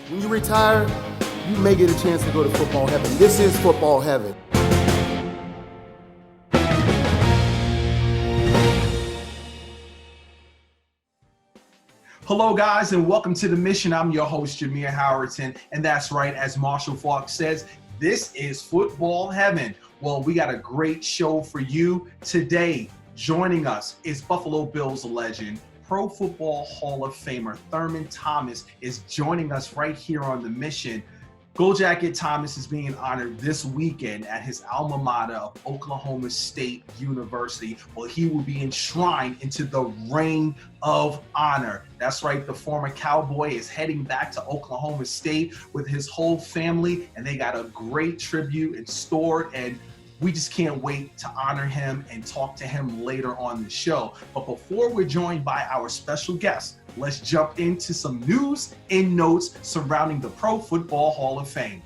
When you retire, you may get a chance to go to football heaven. This is football heaven. Hello, guys, and welcome to The Mission. I'm your host, Jameer Howerton, and that's right, as Marshall Falk says, this is football heaven. Well, we got a great show for you today. Joining us is Buffalo Bills legend, Pro Football Hall of Famer Thurman Thomas is joining us right here on The Mission. Gold Jacket Thomas is being honored this weekend at his alma mater of Oklahoma State University. Well, he will be enshrined into the Ring of Honor. That's right, the former Cowboy is heading back to Oklahoma State with his whole family, and they got a great tribute in store, and we just can't wait to honor him and talk to him later on the show. But before we're joined by our special guest, let's jump into some news and notes surrounding the Pro Football Hall of Fame.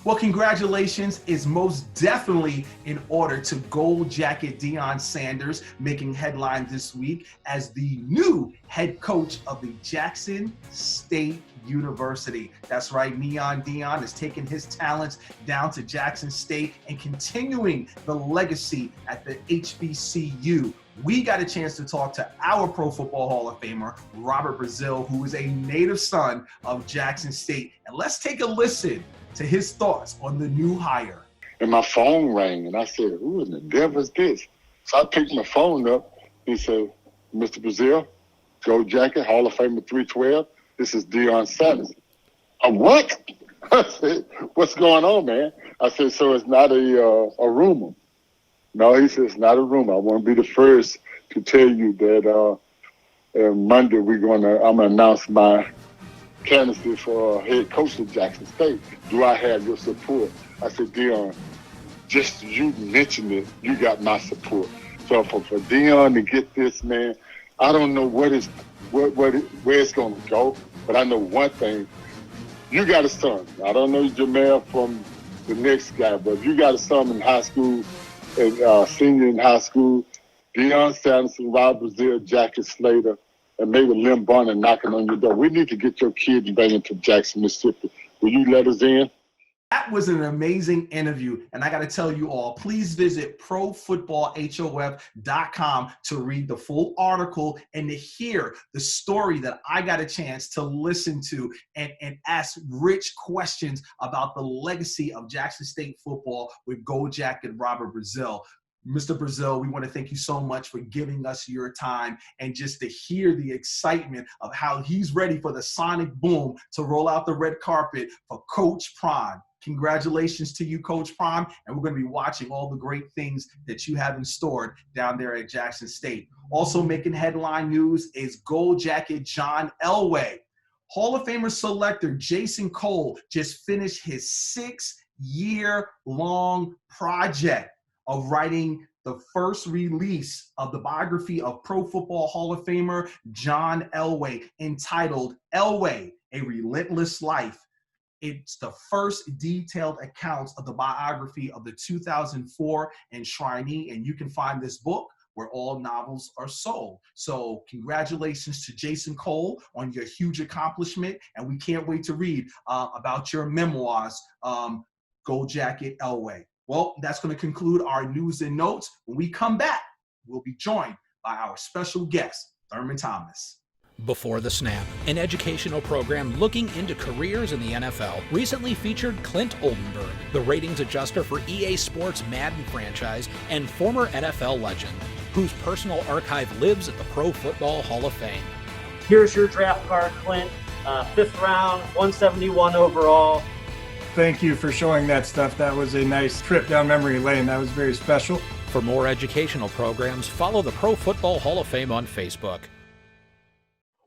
Well, congratulations is most definitely in order to Gold Jacket Deion Sanders, making headlines this week as the new head coach of the Jackson State University. That's right, Neon Deion is taking his talents down to Jackson State and continuing the legacy at the HBCU. We got a chance to talk to our Pro Football Hall of Famer, Robert Brazile, who is a native son of Jackson State. And let's take a listen to his thoughts on the new hire. And my phone rang, and I said, who in the devil is this? So I picked my phone up. He said, Mr. Brazile, Gold Jacket, Hall of Famer 312, this is Deion Sanders. What? I said, what's going on, man? I said, so it's not a rumor. No, he said, it's not a rumor. I want to be the first to tell you that Monday I'm going to announce my candidacy for head coach of Jackson State. Do I have your support? I said, Deion, just you mentioned it, you got my support. So for Deion to get this, man, I don't know where it's going to go, but I know one thing. You got a son. I don't know Jamel from the next guy, but if you got a son in high school, and senior in high school, Deion Sanderson, Rob Brazile, Jackie Slater, and maybe Lim Bonner knocking on your door. We need to get your kid and bring him to Jackson, Mississippi. Will you let us in? That was an amazing interview, and I got to tell you all, please visit profootballhof.com to read the full article and to hear the story that I got a chance to listen to and ask rich questions about the legacy of Jackson State football with Gold Jacket Robert Brazile. Mr. Brazile, we want to thank you so much for giving us your time and just to hear the excitement of how he's ready for the sonic boom to roll out the red carpet for Coach Prime. Congratulations to you, Coach Prime, and we're going to be watching all the great things that you have in store down there at Jackson State. Also making headline news is Gold Jacket John Elway. Hall of Famer selector Jason Cole just finished his 6-year-long project of writing the first release of the biography of Pro Football Hall of Famer John Elway, entitled Elway, A Relentless Life. It's the first detailed accounts of the biography of the 2004 enshrinee, and you can find this book where all novels are sold. So congratulations to Jason Cole on your huge accomplishment, and we can't wait to read about your memoirs, Gold Jacket Elway. Well, that's going to conclude our news and notes. When we come back, we'll be joined by our special guest, Thurman Thomas. Before the Snap, an educational program looking into careers in the NFL, recently featured Clint Oldenburg, the ratings adjuster for EA Sports Madden franchise and former NFL legend, whose personal archive lives at the Pro Football Hall of Fame. Here's your draft card, Clint. 5th round, 171 overall. Thank you for showing that stuff. That was a nice trip down memory lane. That was very special. For more educational programs, follow the Pro Football Hall of Fame on Facebook.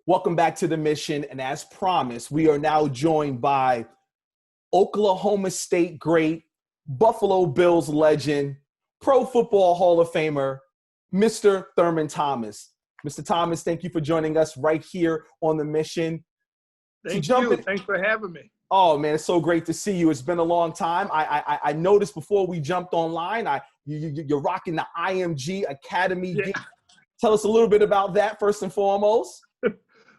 Welcome back to The Mission, and as promised, we are now joined by Oklahoma State great, Buffalo Bills legend, Pro Football Hall of Famer, Mr. Thurman Thomas. Mr. Thomas, thank you for joining us right here on The Mission. Thank you. Thanks for having me. Oh, man, it's so great to see you. It's been a long time. I noticed before we jumped online, you're rocking the IMG Academy. Yeah. Tell us a little bit about that first and foremost.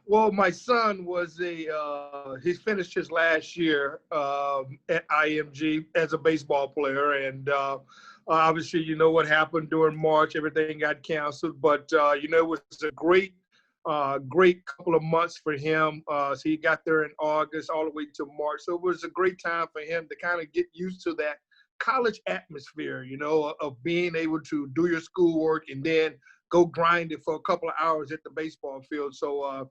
Well, my son was he finished his last year at IMG as a baseball player. And obviously, you know what happened during March, everything got canceled. But, you know, it was a great couple of months for him. So he got there in August all the way to March. So it was a great time for him to kind of get used to that college atmosphere, you know, of being able to do your schoolwork and then go grind it for a couple of hours at the baseball field. So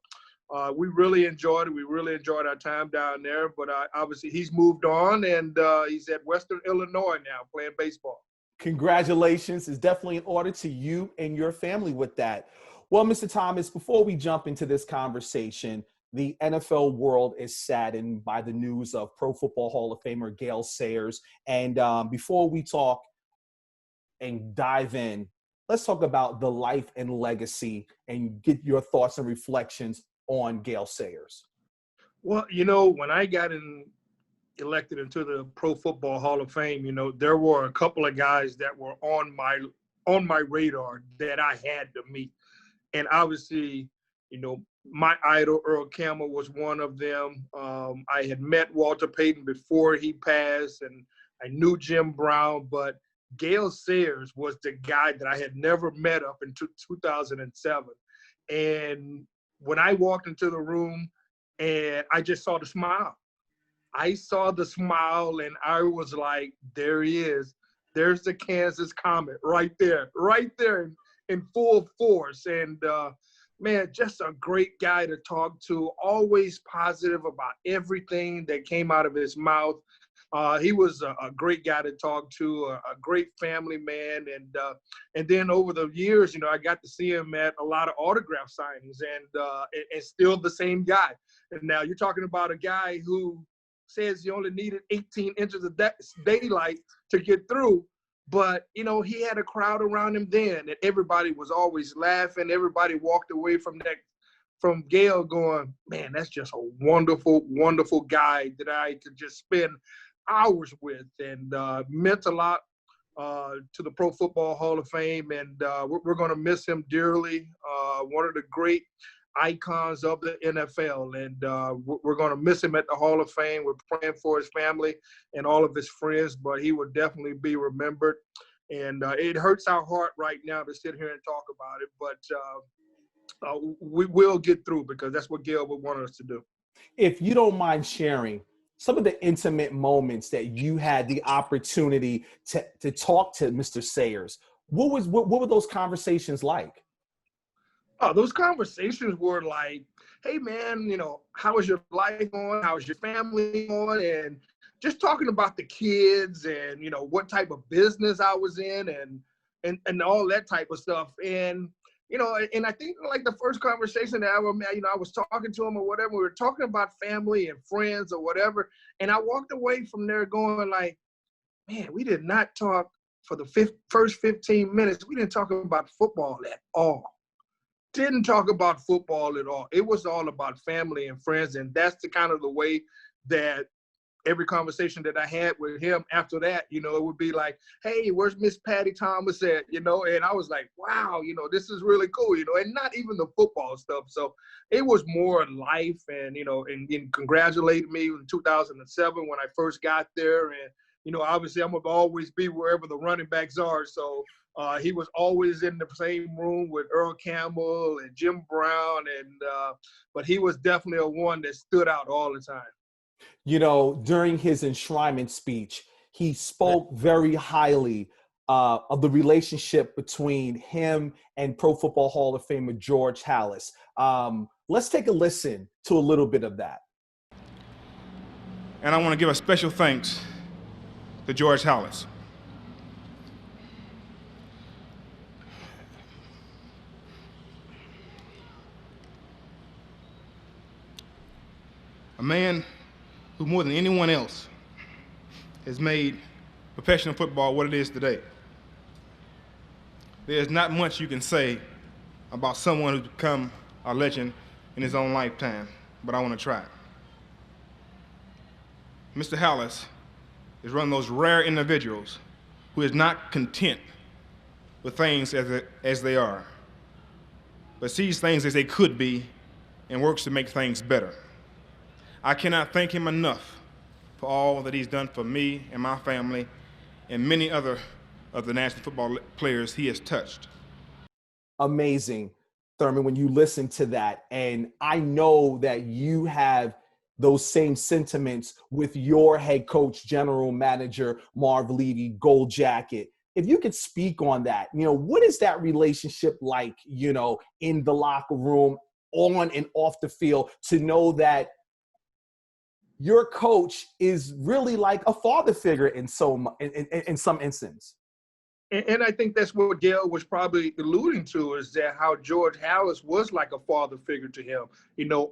we really enjoyed it. We really enjoyed our time down there. But obviously he's moved on, and he's at Western Illinois now playing baseball. Congratulations. It's definitely in order to you and your family with that. Well, Mr. Thomas, before we jump into this conversation, the NFL world is saddened by the news of Pro Football Hall of Famer Gale Sayers. And before we talk and dive in, let's talk about the life and legacy and get your thoughts and reflections on Gale Sayers. Well, you know, when I got elected into the Pro Football Hall of Fame, you know, there were a couple of guys that were on my radar that I had to meet. And obviously, you know, my idol, Earl Campbell, was one of them. I had met Walter Payton before he passed, and I knew Jim Brown, but Gale Sayers was the guy that I had never met up until 2007. And when I walked into the room and I just saw the smile, I saw the smile and I was like, there he is. There's the Kansas Comet right there in full force. And man, just a great guy to talk to, always positive about everything that came out of his mouth. He was a great guy to talk to, a great family man. And then over the years, you know, I got to see him at a lot of autograph signings, and still the same guy. And now you're talking about a guy who says he only needed 18 inches of daylight to get through. But, you know, he had a crowd around him then, and everybody was always laughing. Everybody walked away from Gale going, man, that's just a wonderful, wonderful guy that I could just spend hours with, and meant a lot to the Pro Football Hall of Fame. And we're going to miss him dearly. One of the great icons of the NFL, and we're going to miss him at the Hall of Fame. We're praying for his family and all of his friends, but he will definitely be remembered. And it hurts our heart right now to sit here and talk about it, but we will get through, because that's what Gale would want us to do. If you don't mind sharing some of the intimate moments that you had the opportunity to talk to Mr. Sayers, what were those conversations like? Oh, those conversations were like, hey, man, you know, how is your life going? How is your family going? And just talking about the kids and, you know, what type of business I was in and all that type of stuff. And, you know, and I think like the first conversation that I was talking to him or whatever, we were talking about family and friends or whatever. And I walked away from there going like, man, we did not talk for the first 15 minutes. We didn't talk about football at all. Didn't talk about football at all. It was all about family and friends. And that's the kind of the way that every conversation that I had with him after that, you know, it would be like, hey, where's Miss Patty Thomas at? You know, and I was like, wow, you know, this is really cool, you know, and not even the football stuff. So it was more life, and, you know, and congratulated me in 2007 when I first got there. And, you know, obviously I'm going to always be wherever the running backs are. So he was always in the same room with Earl Campbell and Jim Brown, but he was definitely a one that stood out all the time. You know, during his enshrinement speech, he spoke very highly of the relationship between him and Pro Football Hall of Famer George Halas. Let's take a listen to a little bit of that. And I want to give a special thanks to George Halas. A man who more than anyone else has made professional football what it is today. There's not much you can say about someone who's become a legend in his own lifetime, but I want to try. Mr. Halas is one of those rare individuals who is not content with things as they are, but sees things as they could be and works to make things better. I cannot thank him enough for all that he's done for me and my family and many other of the national football players he has touched. Amazing, Thurman, when you listen to that. And I know that you have those same sentiments with your head coach, general manager, Marv Levy, Gold Jacket. If you could speak on that, what is that relationship like, in the locker room, on and off the field, to know that your coach is really like a father figure in some instance? And I think that's what Gail was probably alluding to, is that how George Halas was like a father figure to him,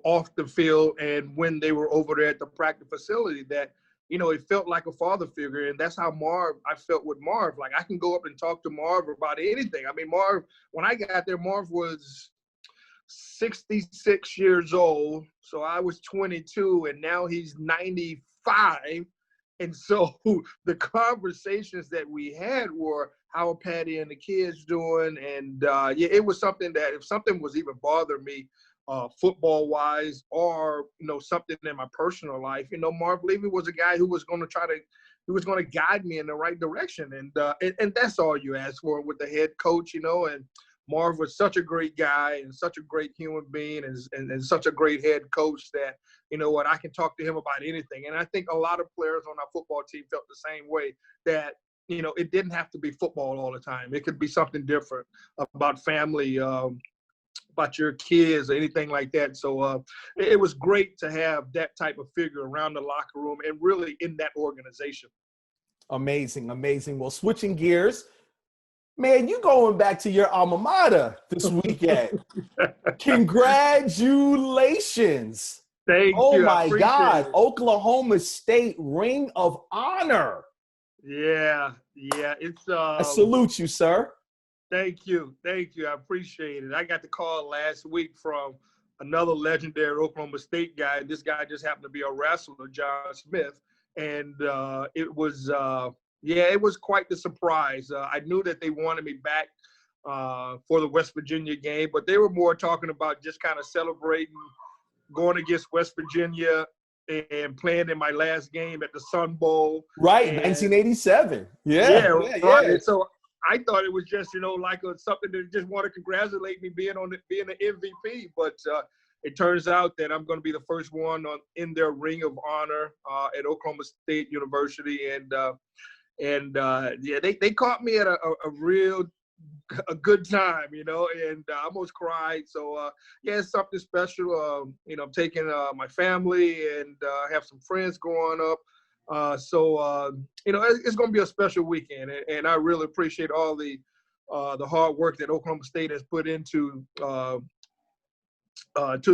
off the field, and when they were over there at the practice facility, that, it felt like a father figure. And that's how I felt with Marv. Like, I can go up and talk to Marv about anything. I mean, Marv, when I got there, Marv was 66 years old. So I was 22, and now he's 95. And so the conversations that we had were, how are Patty and the kids doing? And it was something that if something was even bothering me football wise, or, something in my personal life, Marv Levy was a guy who was going to guide me in the right direction. And that's all you ask for with the head coach, and Marv was such a great guy and such a great human being and such a great head coach that, I can talk to him about anything. And I think a lot of players on our football team felt the same way, that, it didn't have to be football all the time. It could be something different about family, about your kids or anything like that. So it was great to have that type of figure around the locker room and really in that organization. Amazing, amazing. Well, switching gears, man, you going back to your alma mater this weekend. Congratulations. Thank you. Oh, my God. Oklahoma State Ring of Honor. Yeah. It's I salute you, sir. Thank you. I appreciate it. I got the call last week from another legendary Oklahoma State guy. This guy just happened to be a wrestler, John Smith. And it was quite the surprise. I knew that they wanted me back for the West Virginia game, but they were more talking about just kind of celebrating going against West Virginia and playing in my last game at the Sun Bowl. Right, 1987. Yeah. Right. So I thought it was just, like something to just want to congratulate me being the MVP. But it turns out that I'm going to be the first one in their Ring of Honor at Oklahoma State University. And they caught me at a good time, and I almost cried. So, it's something special. I'm taking my family and have some friends going up. It's going to be a special weekend. And I really appreciate all the hard work that Oklahoma State has put into to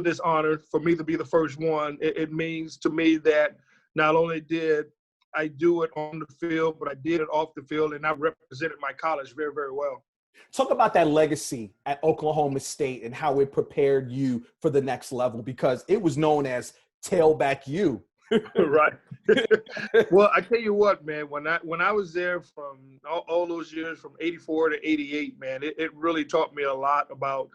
this honor. For me to be the first one, it means to me that not only did I do it on the field, but I did it off the field, and I represented my college very, very well. Talk about that legacy at Oklahoma State and how it prepared you for the next level, because it was known as Tailback U. Right. Well, I tell you what, man, when I was there from all those years from 84 to 88, man, it really taught me a lot about,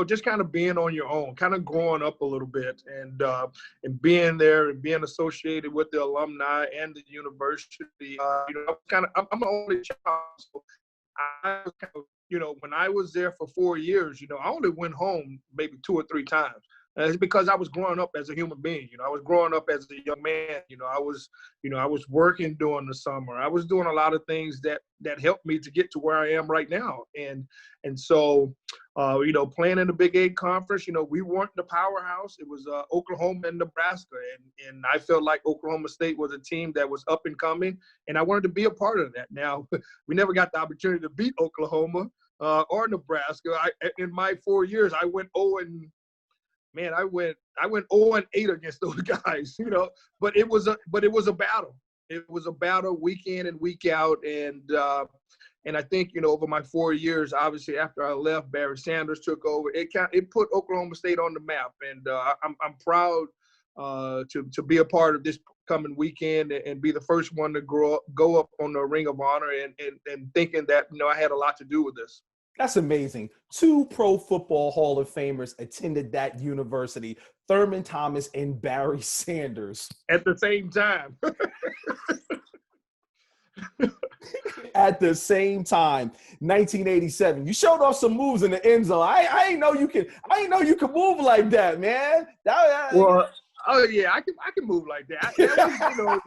just kind of being on your own, kind of growing up a little bit, and being there and being associated with the alumni and the university. I'm an only child, so I was kind of, when I was there for 4 years, I only went home maybe 2 or 3 times. It's because I was growing up as a human being. I was growing up as a young man. I was working during the summer. I was doing a lot of things that helped me to get to where I am right now. And so, playing in the Big 8 conference, we weren't the powerhouse. It was Oklahoma and Nebraska. And I felt like Oklahoma State was a team that was up and coming, and I wanted to be a part of that. Now, we never got the opportunity to beat Oklahoma or Nebraska. In my 4 years, I went 0-8 against those guys, but it was a battle. It was a battle week in and week out. And I think, over my 4 years, obviously after I left, Barry Sanders took over. It put Oklahoma State on the map. And I'm proud to be a part of this coming weekend and be the first one to go up on the Ring of Honor and thinking that, I had a lot to do with this. That's amazing. 2 Pro Football Hall of Famers attended that university, Thurman Thomas and Barry Sanders. At the same time. At the same time, 1987. You showed off some moves in the end zone. I ain't know you could move like that, man. Well, oh yeah, I can move like that.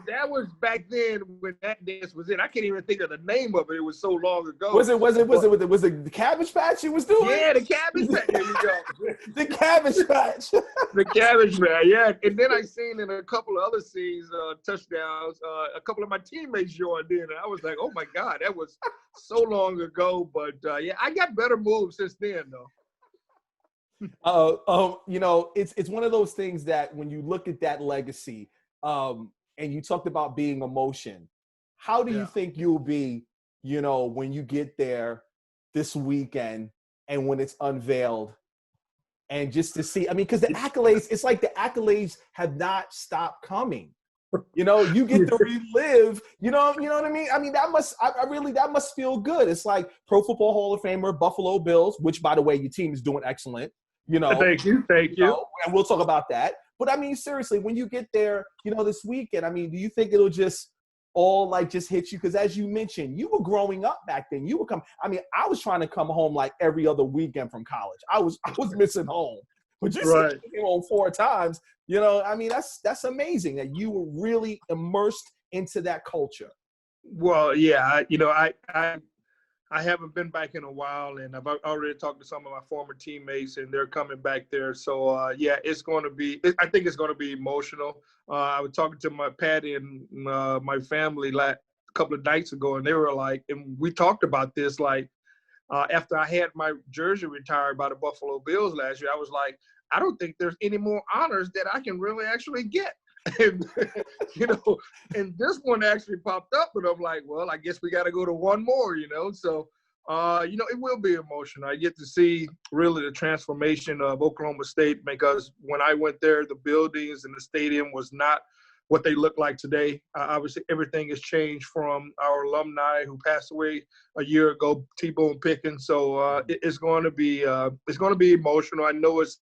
That was back then when that dance was in. I can't even think of the name of it. It was so long ago. Was it the Cabbage Patch you was doing? Yeah, the Cabbage Patch. There you go. The Cabbage Patch. The Cabbage Patch. Yeah, and then I seen in a couple of other scenes, touchdowns, a couple of my teammates joined in, and I was like, oh my God, that was so long ago. But yeah, I got better moves since then, though. It's one of those things that when you look at that legacy, and you talked about being emotion, how do you think you'll be, when you get there this weekend and when it's unveiled, and just to see, because the accolades, it's like the accolades have not stopped coming. You get to relive, you know what I mean? That must feel good. It's like Pro Football Hall of Famer, Buffalo Bills, which by the way, your team is doing excellent. Thank you. And we'll talk about that. But seriously, when you get there, this weekend, do you think it'll just all just hit you? Because as you mentioned, you were growing up back then. You were I was trying to come home like every other weekend from college. I was missing home. But you said you came home 4 times. That's amazing that you were really immersed into that culture. Well, yeah, I haven't been back in a while, and I've already talked to some of my former teammates, and they're coming back there. So, yeah, I think it's going to be emotional. I was talking to my Patty and my family a couple of nights ago, and they were like, and we talked about this, after I had my jersey retired by the Buffalo Bills last year, I was like, I don't think there's any more honors that I can really actually get. And, and this one actually popped up, and I'm like, well, I guess we got to go to one more, So, it will be emotional. I get to see really the transformation of Oklahoma State, because when I went there, the buildings and the stadium was not what they look like today. Obviously, everything has changed from our alumni who passed away a year ago, T-Bone Pickens. So it's going to be emotional. I know it's.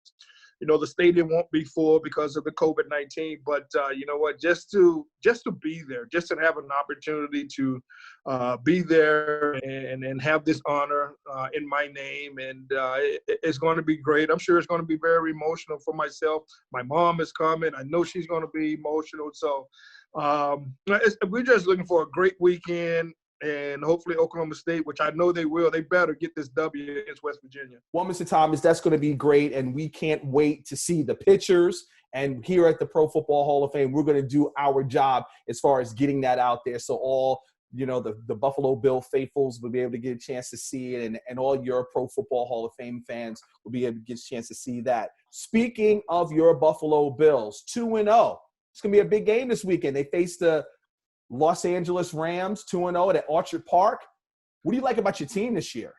The stadium won't be full because of the COVID-19, but you know what? Just to be there, just to have an opportunity to be there and have this honor in my name, and it's going to be great. I'm sure it's going to be very emotional for myself. My mom is coming. I know she's going to be emotional. So we're just looking for a great weekend. And hopefully Oklahoma State, which I know they will, they better get this W against West Virginia. Well, Mr. Thomas, that's going to be great, and we can't wait to see the pictures. And here at the Pro Football Hall of Fame, we're going to do our job as far as getting that out there, so all the Buffalo Bill faithfuls will be able to get a chance to see it, and all your Pro Football Hall of Fame fans will be able to get a chance to see that. Speaking of your Buffalo Bills, 2-0. It's going to be a big game this weekend. They face the Los Angeles Rams, 2-0 at Orchard Park. What do you like about your team this year?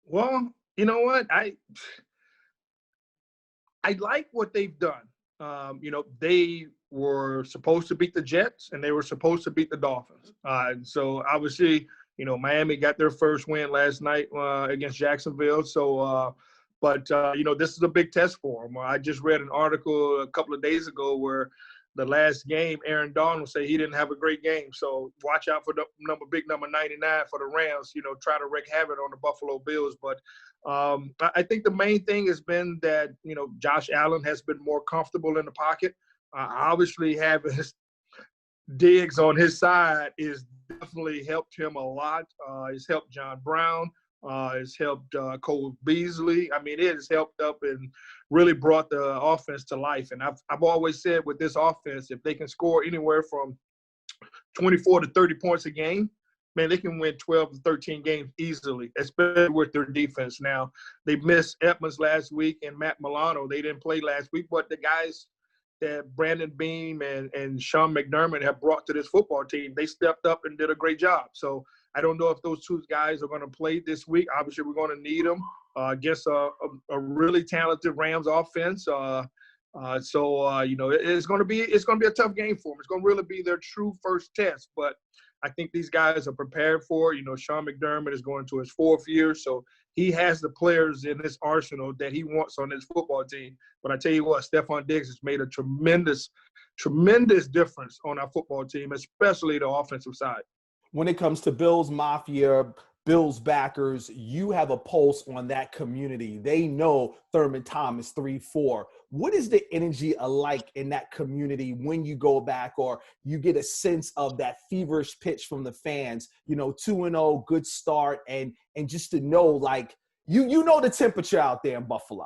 Well, you know what? I like what they've done. They were supposed to beat the Jets, and they were supposed to beat the Dolphins. So obviously, Miami got their first win last night against Jacksonville. So, this is a big test for them. I just read an article a couple of days ago where the last game, Aaron Donald said he didn't have a great game. So watch out for the big number 99 for the Rams, try to wreak havoc on the Buffalo Bills. But I think the main thing has been that, Josh Allen has been more comfortable in the pocket. Obviously having Diggs on his side is definitely helped him a lot. It's helped John Brown. It's helped Cole Beasley. It has helped up and really brought the offense to life. And I've always said with this offense, if they can score anywhere from 24 to 30 points a game, man, they can win 12 to 13 games easily, especially with their defense. Now, they missed Edmonds last week and Matt Milano. They didn't play last week, but the guys that Brandon Beam and Sean McDermott have brought to this football team, they stepped up and did a great job. So I don't know if those two guys are going to play this week. Obviously, we're going to need them against a really talented Rams offense. It's going to be a tough game for them. It's going to really be their true first test. But I think these guys are prepared for it. You know, Sean McDermott is going to his 4th year, so he has the players in his arsenal that he wants on his football team. But I tell you what, Stephon Diggs has made a tremendous difference on our football team, especially the offensive side. When it comes to Bills Mafia, Bills backers, you have a pulse on that community. They know Thurman Thomas 3-4. What is the energy alike in that community when you go back, or you get a sense of that feverish pitch from the fans? You know, 2-0, good start, and just to know, like, you know the temperature out there in Buffalo.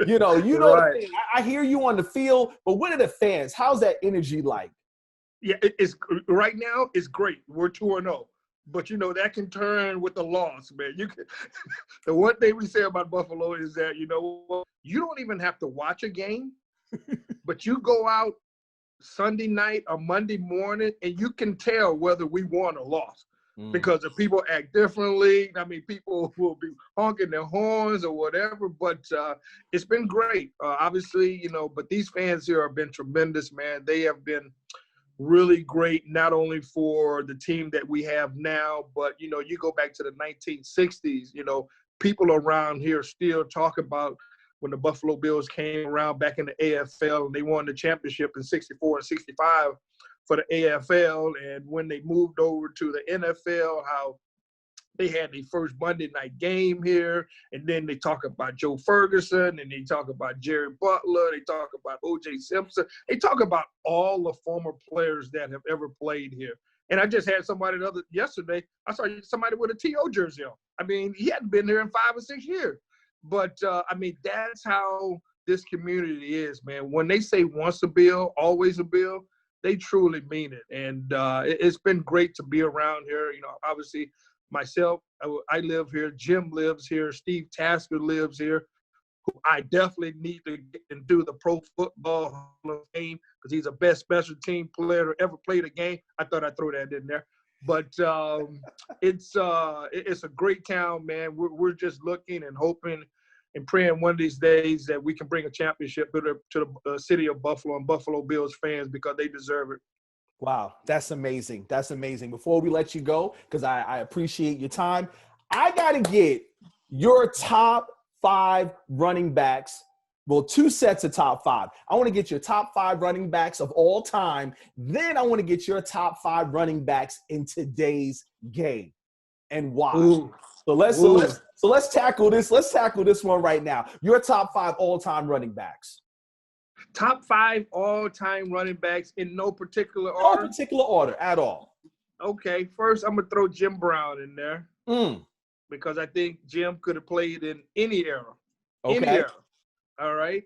You know Right. I hear you on the field, but what are the fans? How's that energy like? Yeah, it's right now it's great. We're 2-0. But, you know, that can turn with a loss, man. You can, the one thing we say about Buffalo is that, you know, you don't even have to watch a game, but you go out Sunday night or Monday morning and you can tell whether we won or lost because if people act differently. I mean, people will be honking their horns or whatever, but it's been great. Obviously, you know, but these fans here have been tremendous, man. They have been really great, not only for the team that we have now, but, you know, you go back to the 1960s, you know, people around here still talk about when the Buffalo Bills came around back in the AFL and they won the championship in 64 and 65 for the AFL. And when they moved over to the NFL, how they had their first Monday night game here, and then they talk about Joe Ferguson, and they talk about Jerry Butler, they talk about O.J. Simpson, they talk about all the former players that have ever played here. And I just had somebody yesterday, I saw somebody with a T.O. jersey on. I mean, he hadn't been here in 5 or 6 years. But, I mean, that's how this community is, man. When they say once a Bill, always a Bill, they truly mean it. And it's been great to be around here. You know, obviously, myself, I live here. Jim lives here. Steve Tasker lives here. Who I definitely need to get and do the Pro Football Hall of Fame because he's the best special team player to ever play the game. I thought I'd throw that in there. But it's a great town, man. We're just looking and hoping and praying one of these days that we can bring a championship to the city of Buffalo and Buffalo Bills fans because they deserve it. Wow, that's amazing. That's amazing. Before we let you go, because I appreciate your time, I got to get your top 5 running backs. Well, 2 sets of top 5. I want to get your top 5 running backs of all time. Then I want to get your top 5 running backs in today's game and why. Ooh. So let's tackle this. Let's tackle this one right now. Your top 5 all-time running backs. Top 5 all-time running backs in no particular order? No particular order at all. Okay, first I'm going to throw Jim Brown in there because I think Jim could have played in any era. Okay. Any era. All right.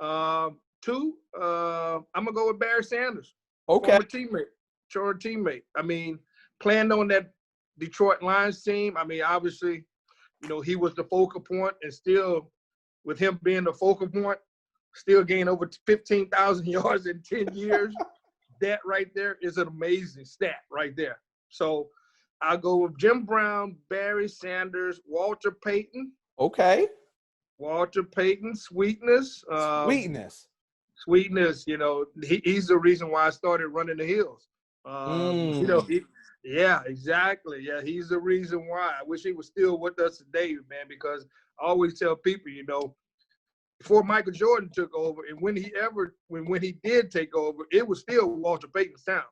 2, I'm going to go with Barry Sanders. Okay. Former teammate. I mean, playing on that Detroit Lions team, I mean, obviously, you know, he was the focal point, and still, with him being the focal point, still gained over 15,000 yards in 10 years. That right there is an amazing stat right there. So I'll go with Jim Brown, Barry Sanders, Walter Payton. Okay. Walter Payton, Sweetness. Sweetness, you know, he's the reason why I started running the hills. You know, yeah, exactly. Yeah, he's the reason why. I wish he was still with us today, man, because I always tell people, you know, before Michael Jordan took over, and when he did take over, it was still Walter Payton's town.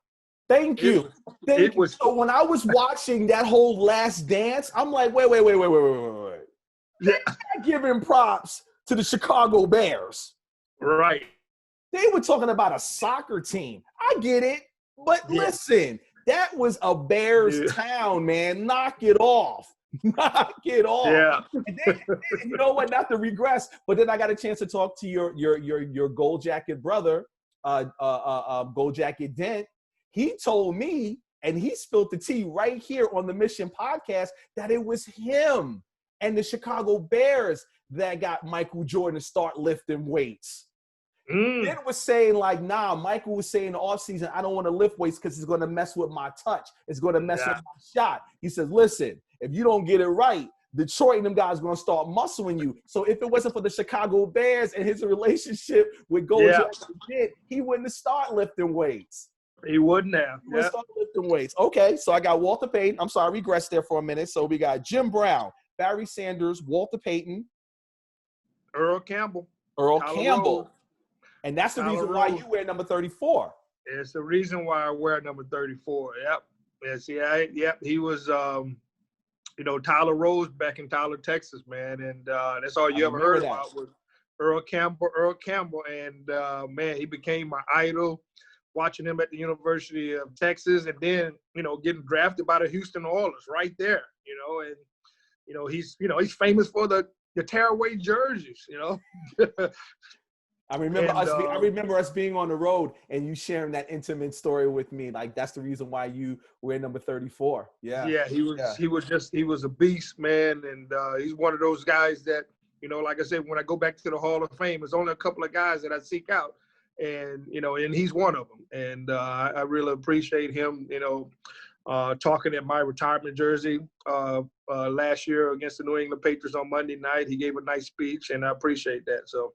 Thank you. So when I was watching that whole Last Dance, I'm like, wait. They're not giving props to the Chicago Bears. Right. They were talking about a soccer team. I get it. But listen, that was a Bears town, man. Knock it off. Knock it off. Yeah. And then, you know what? Not to regress, but then I got a chance to talk to your Gold Jacket brother, Gold Jacket Dent. He told me, and he spilled the tea right here on the Mission podcast, that it was him and the Chicago Bears that got Michael Jordan to start lifting weights. Then was saying, like, nah, Michael was saying in the offseason, I don't want to lift weights because it's going to mess with my touch. It's going to mess with my shot. He says, listen, if you don't get it right, Detroit and them guys are going to start muscling you. So if it wasn't for the Chicago Bears and his relationship with Gold Jacket, he wouldn't have started lifting weights. He wouldn't have. He would start lifting weights. Okay, so I got Walter Payton. I'm sorry, regress there for a minute. So we got Jim Brown, Barry Sanders, Walter Payton, Earl Campbell. Earl Tyler Campbell. Rose. And that's the Tyler reason why Rose. you wear number 34. It's the reason why I wear number 34. Yep. Yeah, see, he was, Tyler Rose back in Tyler, Texas, man. And that's all you ever heard about was Earl Campbell. And, man, he became my idol, watching him at the University of Texas and then, getting drafted by the Houston Oilers right there, and, he's famous for the tearaway jerseys, I remember us being on the road and you sharing that intimate story with me. Like, that's the reason why you wear number 34. Yeah. Yeah, he was a beast, man. And he's one of those guys that, like I said, when I go back to the Hall of Fame, there's only a couple of guys that I seek out. And, and he's one of them. And I really appreciate him, talking at my retirement jersey last year against the New England Patriots on Monday night. He gave a nice speech, and I appreciate that. So.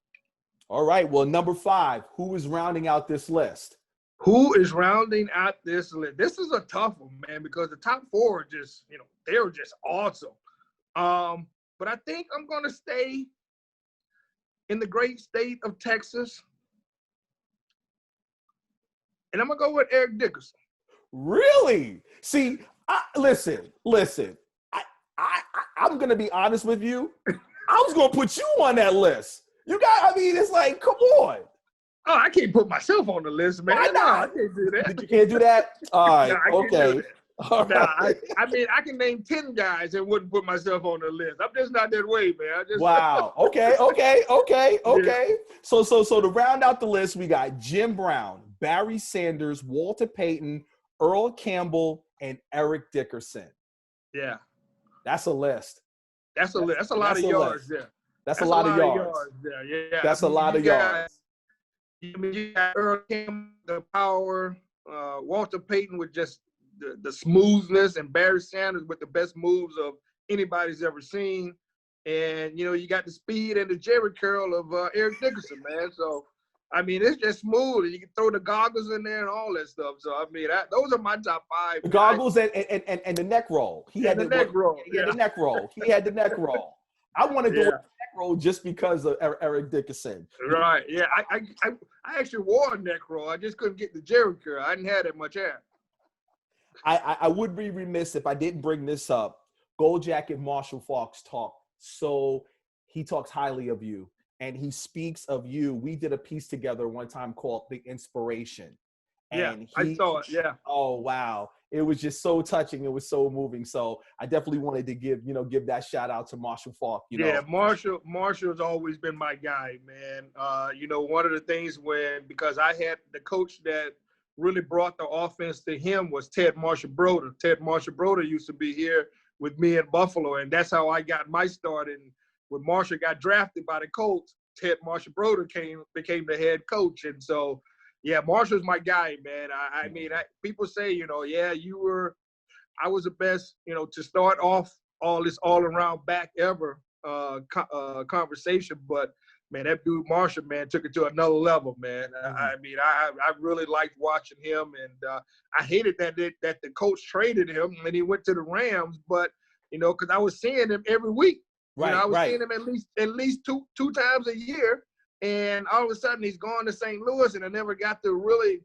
All right. Well, number 5, who is rounding out this list? Who is rounding out this list? This is a tough one, man, because the top 4 are just, they were just awesome. But I think I'm going to stay in the great state of Texas. And I'm going to go with Eric Dickerson. Really? See, listen. I'm going to be honest with you. I was going to put you on that list. It's like, come on. Oh, I can't put myself on the list, man. Why not? No, I can't do that. You can't do that? All right, okay. All right. I can name 10 guys and wouldn't put myself on the list. I'm just not that way, man. Wow. Okay. Yeah. So to round out the list, we got Jim Brown, Barry Sanders, Walter Payton, Earl Campbell, and Eric Dickerson. Yeah. That's a list. That's a list. That's a lot of yards there. That's a lot of yards there. Yeah. That's a lot of yards. You got Earl Campbell, the power, Walter Payton with just the smoothness, and Barry Sanders with the best moves of anybody's ever seen. And, you got the speed and the jerry curl of Eric Dickerson, man. So, it's just smooth. And you can throw the goggles in there and all that stuff. So, those are my top 5. The goggles and the neck roll. He had the neck roll. He had the neck roll. I want to go with the neck roll just because of Eric Dickerson. Right. Yeah. I actually wore a neck roll. I just couldn't get the jerry curl. I didn't have that much hair. I would be remiss if I didn't bring this up. Gold Jacket Marshall Faulks he talks highly of you, and he speaks of you. We did a piece together one time called The Inspiration. And I saw it, yeah. Oh, wow. It was just so touching. It was so moving. So I definitely wanted to give that shout out to Marshall Faulk. Yeah, Marshall's always been my guy, man. One of the things because I had the coach that really brought the offense to him was Ted Marshall-Broder. Ted Marshall-Broder used to be here with me in Buffalo, and that's how I got my start. And when Marshall got drafted by the Colts, Ted Marshall-Broder became the head coach. And so, yeah, Marshall's my guy, man. People say, I was the best, to start off all this all-around back ever conversation. But, man, that dude Marshall, man, took it to another level, man. I really liked watching him, and I hated that the coach traded him when he went to the Rams. But, because I was seeing him every week. Right, I was seeing him at least two times a year. And all of a sudden, he's gone to St. Louis, and I never got to really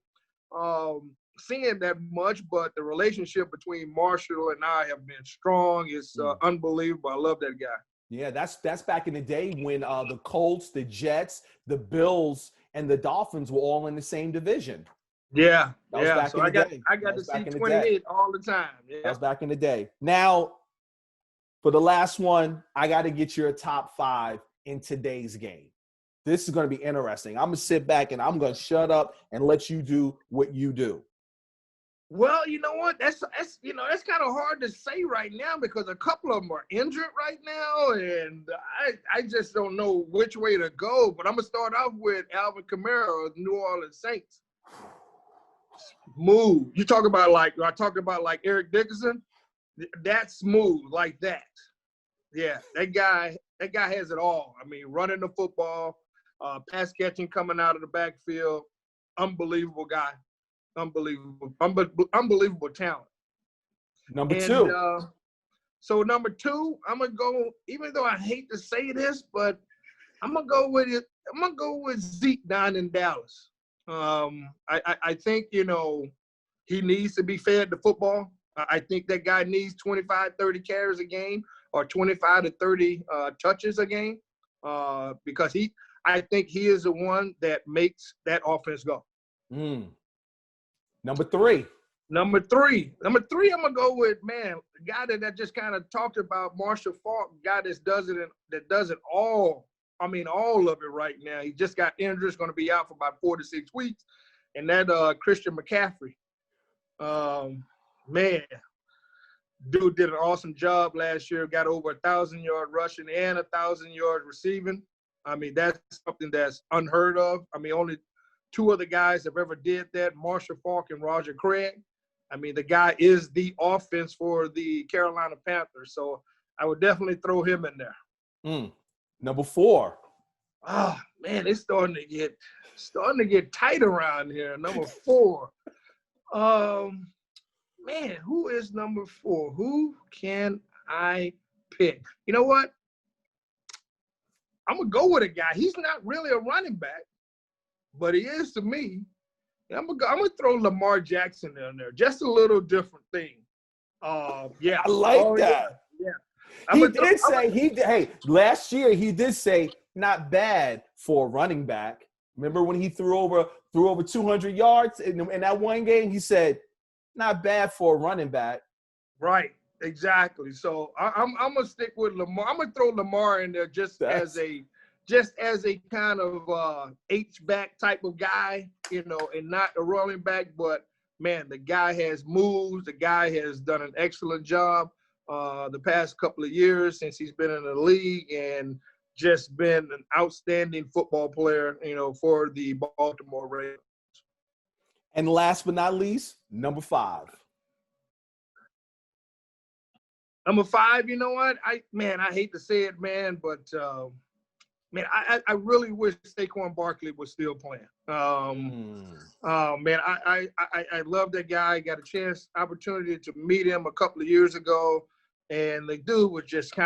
see him that much. But the relationship between Marshall and I have been strong. It's unbelievable. I love that guy. Yeah, that's back in the day when the Colts, the Jets, the Bills, and the Dolphins were all in the same division. Yeah, So I got to see 28 all the time. Yeah. That was back in the day. Now, for the last one, I got to get your top 5 in today's game. This is going to be interesting. I'm going to sit back and I'm going to shut up and let you do what you do. Well, you know what? That's kind of hard to say right now because a couple of them are injured right now, and I just don't know which way to go. But I'm going to start off with Alvin Kamara of the New Orleans Saints. Smooth. I talk about like Eric Dickerson. That's smooth like that. Yeah, that guy has it all. Running the football, pass catching coming out of the backfield, unbelievable guy. unbelievable talent. Number And, two. So number two, I'm gonna go. Even though I hate to say this, but I'm gonna go with it. I'm gonna go with Zeke down in Dallas. I think he needs to be fed the football. I think that guy needs 25, 30 carries a game or 25 to 30 touches a game because I think he is the one that makes that offense go. Number three. Number three, I'm gonna go with the guy that I just kind of talked about, Marshall Faulk, guy that does it all. I mean, all of it right now. He just got injured, is going to be out for about 4 to 6 weeks, and that Christian McCaffrey, dude did an awesome job last year. Got over 1,000-yard rushing and 1,000-yard receiving. I mean, that's something that's unheard of. I mean, only two other guys have ever did that: Marshall Faulk and Roger Craig. I mean, the guy is the offense for the Carolina Panthers. So I would definitely throw him in there. Number four. Oh, man, it's starting to get tight around here. Number four. Man, who is number four? Who can I pick? You know what? I'm going to go with a guy. He's not really a running back, but he is to me. I'm gonna throw Lamar Jackson in there. Just a little different thing. Yeah. I like that. Yeah. Last year he did say not bad for a running back. Remember when he threw over 200 yards in that one game? He said, not bad for a running back. Right. Exactly. So I'm gonna stick with Lamar. I'm gonna throw Lamar in there just as a kind of H-back type of guy, and not a running back. But, man, the guy has moves. The guy has done an excellent job the past couple of years since he's been in the league and just been an outstanding football player, for the Baltimore Ravens. And last but not least, number five. Number five, you know what? I hate to say it, man, but I really wish Saquon Barkley was still playing. Man, I love that guy. Got a opportunity to meet him a couple of years ago, and the dude was just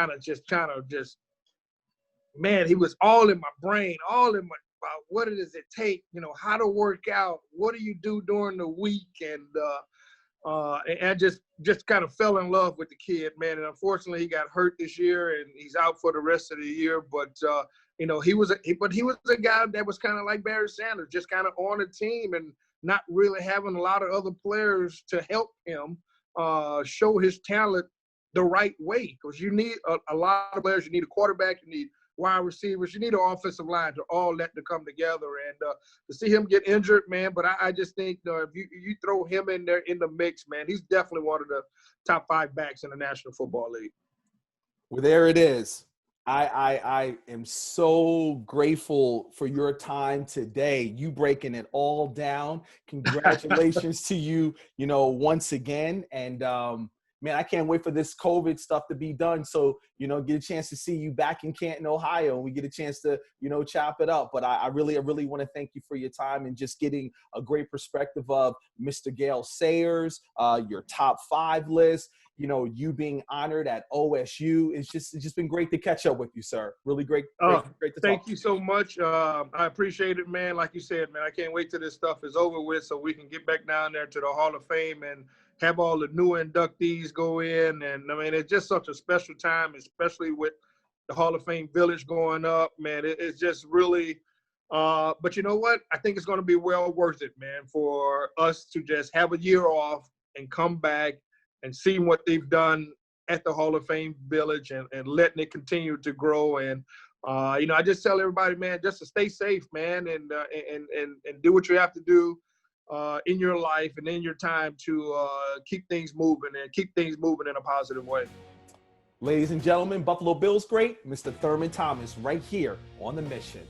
man, he was all in my brain, all in my about what does it take, how to work out, what do you do during the week, and I just kind of fell in love with the kid, man. And unfortunately, he got hurt this year, and he's out for the rest of the year. But he was a guy that was kind of like Barry Sanders, just kind of on a team and not really having a lot of other players to help him show his talent the right way. Because you need a lot of players. You need a quarterback. You need wide receivers. You need an offensive line to all that to come together. And to see him get injured, man, but I just think if you throw him in there in the mix, man, he's definitely one of the top 5 backs in the National Football League. Well, there it is. I am so grateful for your time today. You breaking it all down. Congratulations to you, once again. And man, I can't wait for this COVID stuff to be done. So, get a chance to see you back in Canton, Ohio, and we get a chance to, chop it up. But I really want to thank you for your time and just getting a great perspective of Mr. Gale Sayers, your top 5 list, you being honored at OSU. It's just been great to catch up with you, sir. Really great to talk. Thank you so much. I appreciate it, man. Like you said, man, I can't wait till this stuff is over with so we can get back down there to the Hall of Fame and have all the new inductees go in. And, I mean, it's just such a special time, especially with the Hall of Fame Village going up, man. It's just really but you know what? I think it's going to be well worth it, man, for us to just have a year off and come back and see what they've done at the Hall of Fame Village and letting it continue to grow. And, I just tell everybody, man, just to stay safe, man, and do what you have to do in your life and in your time to keep things moving in a positive way. Ladies and gentlemen, Buffalo Bills great, Mr. Thurman Thomas, right here on The Mission.